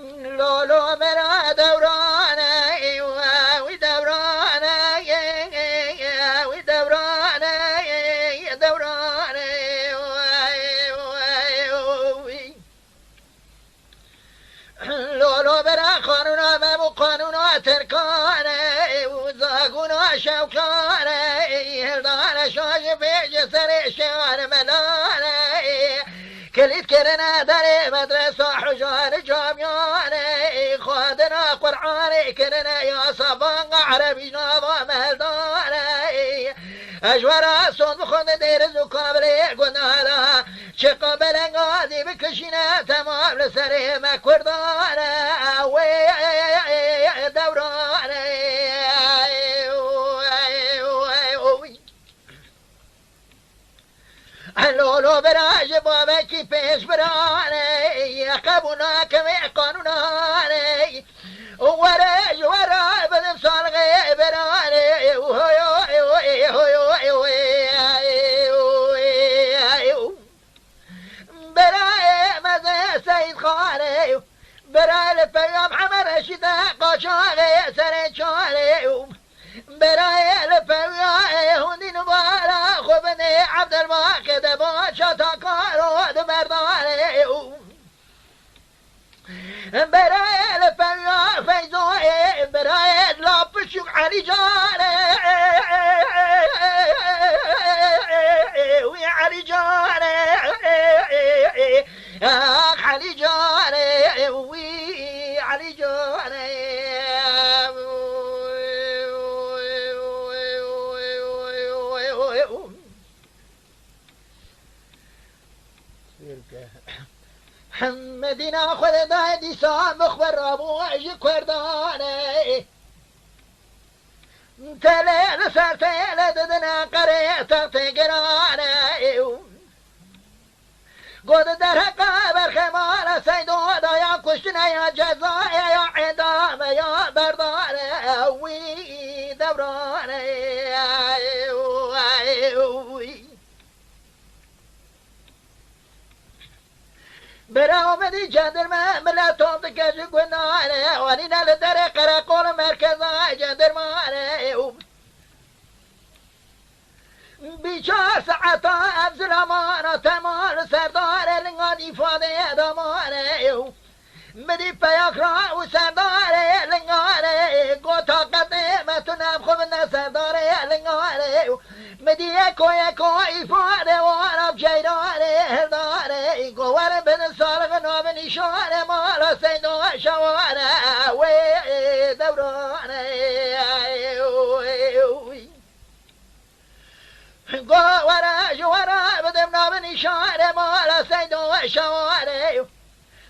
لولو برا دورانه وی دورانه وی دورانه دورانه وی لولو برا قانونا ممو قانونا ترکانه و زاگونا شوکانه هردان شاش پیش سر شان ملانه کلید کرنا در مدرسه حجان جامیانه خادنا قرآن کرنا یا صبان عربی نابا مهدانه اجورا صد بخود دیر زکابره گنالا چه قابل انگازی بکشینه تمام لسره مکردانه وی دورانه لولو براج بابکی پیش برانه یقبونا کمی قانونانه ورج ورج بدم سالغی برانه برای مزه سید خانه برای لپیام حمر رشیده قاچاقه سر چانه برای لپیام هندی نبارا خوبنی عبدالماقد باشا تا کارو دمردانه برای لپیام فیضوه برای لاپشوک علی جانه وی علی جانه علی جانه وی علی جانه مدينة خذ دايدي سام مخبر أبو عجي كرداني تلين سرتين ددنا قريت تقراني قد درهقا برخمال سيدو دايا كشنا يا جزايا يا عدام يا برداني وي دوراني براو مدي جندر ما ملاتهم تكاش قنانه ولينا لدر قرقول مركزا جندر مانه بيشار ساعتا افزل امانه تمان سردار لنغاني فاده دمانه مدي بياكرا وسردار لنغانه قوتا قدمتنا بخبنا سردار لنغانه مدي اكو افاده وانا بجيرانه هردانه قوار بن صالغ نوب نشانه مالا سيدو شوانه وي دورانه قوار جوارا بدم نوب نشانه مالا سيدو شوانه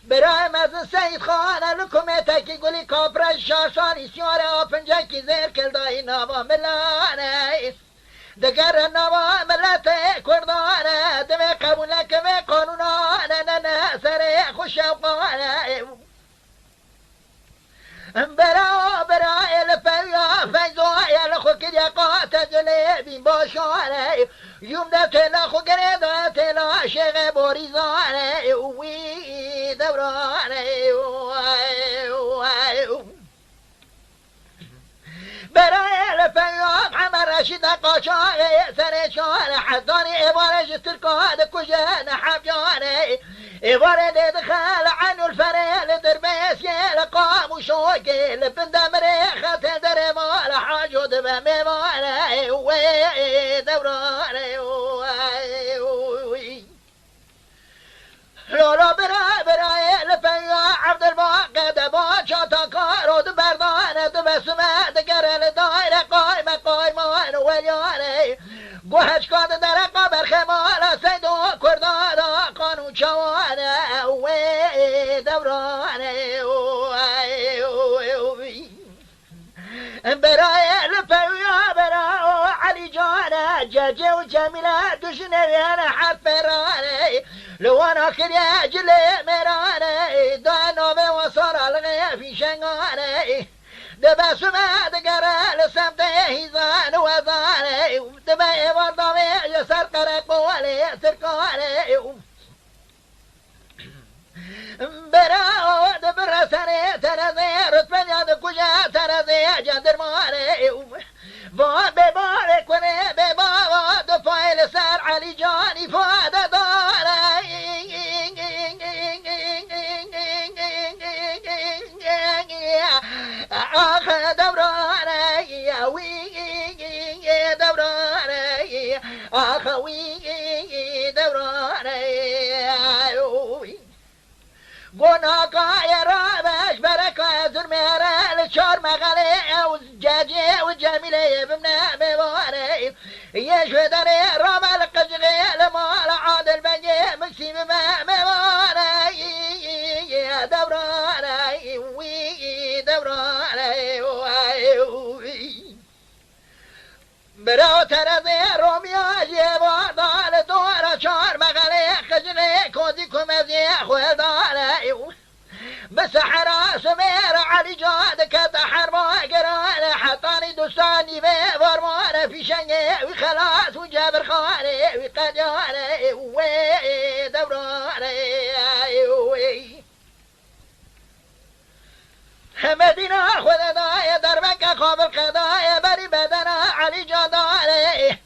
برای مزن سید خانه لکومتکی گلی کابرش شاشانی سیاره آپنجکی زیر کلدایی نوا ملانه دگر نوا ملت کردانه دم قبول کم قانونانه نه سر خوشوقانه برای لپیا فیضوی لخو کدیا قاعت جلیبی باشانه یوم ده تلا خو گرده تلا شیغ بوریزانه وی دورانه برای لپیام حمر رشید قاچاقه سر شانه حدانی عبارش ترکاد کجان حبیانه عباره دخل عنو الفريل دربيس يلقام وشوقي لبندا مريخة در مال حاجود بميمانه وي دورانه وي لولا برا لفيا عبد الباقد باشا تكارود بردانه دبسمه دقر لدائره قائمان وليانه گوهش کاد در قبر خمال سیدو کردادا قانون چوانه وی دورانه برای لپویا برا علی جانه جاجه و جمیله دشنویان حد برانه لوانا کریه جلی مرانه دانوه و سرالغه فی شنگانه دبسمه دقره لسمت هیزان و زانه دبه وردامه جسر قرقواله ترکانه برا دبر سر قنا قاير باش بركة زرميرة لشار مغالي وزجاجي وجميلة بمنا بواري يشوي داري رمى القجغي لما العاد البني مكسي بما بواري دوراني وي دوراني وي براو ترزي روميا جيبا دال دورا شار مغالي قجغي كوزي كومزي خوي دالي بسحر سمير علي جادك تحر ما قرانه حطاني دوستاني بفرمانه في شنقه وخلاص وجابر خانه وقدانه وي دورانه وي مدينة خذ داية دربك خوف القضايا بري بدنا علي جدانه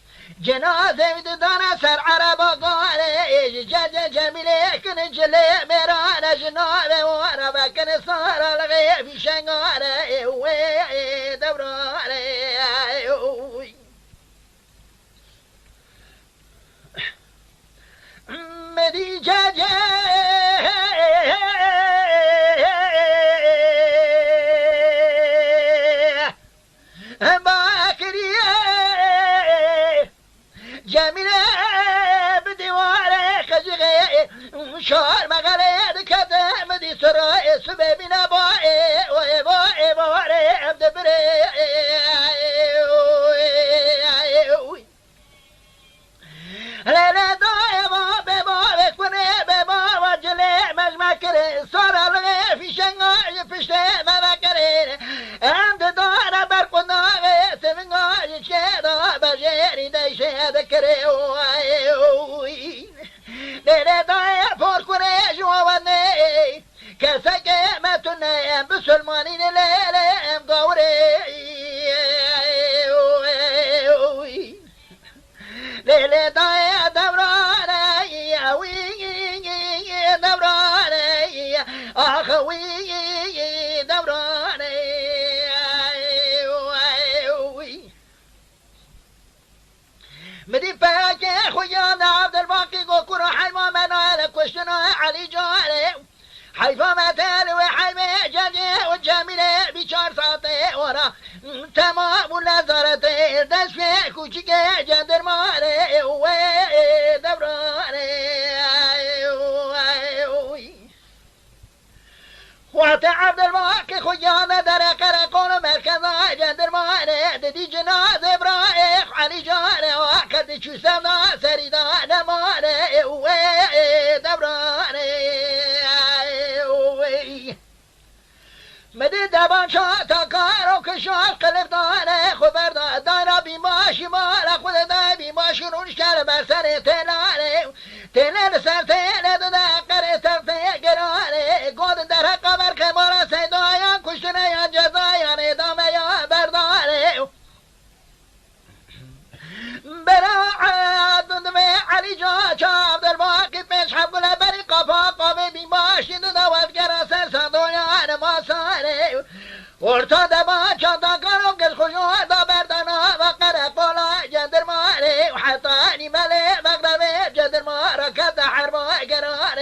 جنازة بدنا سر عرب قالي جد جميلة كن جلي ميرانا جنابه وانا بكن صار الغيب شنغانه وي دورانه مدي جاجي جميلة بدواري خجغي شار مغالي كتم دي سراي سببنا باي وي باي بواري عبد بري لا لا دايما ببابك بني ببا وجلي مجمكري صار الغي في شنغاي فشتي مبكرين عند دار برقنا غي سمنغاي شيدا بجيري دايشي ذكري ليلة دايا فوركوري جواني كسكي ما تنايم بسلمانين ليلة مقوري ليلة دايا دوراني وي دوراني أخوي دوراني مدي فاكي خويا عبد الباقي قوكور حيما منال كشنا علي جاري حيفا مثال وحيمي جدي والجميلة بشار ساطي ورا تمام ولا زارتي دس في كوشيكي جدر ماري وي دبراني وقت عبد الباقي خويا درك رقون مركزا جدر ماري ددي جناز ابراهيم علي جاري وكد شو سما سريدان ماري وي دبراني مدي دبان شاتا كارو كشاش قلب دانه خبر دانا بيماشي مالا خود دا بيماشي رونشكال برسر تلانه تلال سر تلال دا قره تر تگرانه گود در قبر کمارا سیدایا کشتنه یا جزایا ندامه یا بردانه براعات دمي علي جا عبد الباقي پیش حب گل بری قفا قوی بیماشی دا وزگر سر صدویان ما ساره ورطا دبا چاتا کرو کس خوشو دا بردنا وقر قولا جدر ماره وحطاني ملي مغربي جدر ماره كتا حربا قراره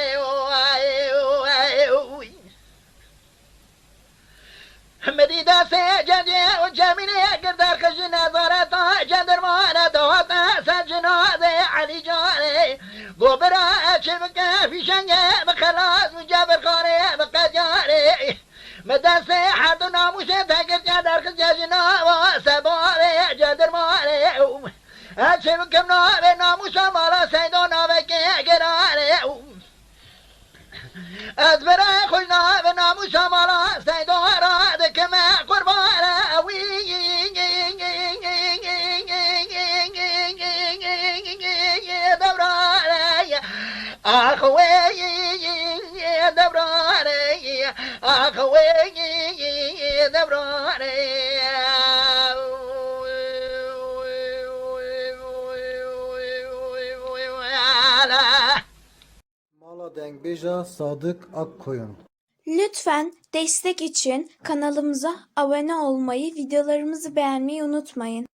مديدة سجدي وجميلة قدر خشنا ضرطا جدر ماره دوتا سجنازي علي جاري قبرا شبكة في شنجة بخلاص وجابر خاري بقجاري مدرسة حدنا مشتاق جدر خجاجنا وسباري جدر ماري شبكة منابي ناموس مالا سيدونا بكي قراري أزبرا خلنا بناموس مالا سيدونا دكما قربانا دوراني أخوي دوراني أخوي دوراني Mala Dengbej'a Sadık Akkoyun. Lütfen destek için kanalımıza abone olmayı, videolarımızı beğenmeyi unutmayın.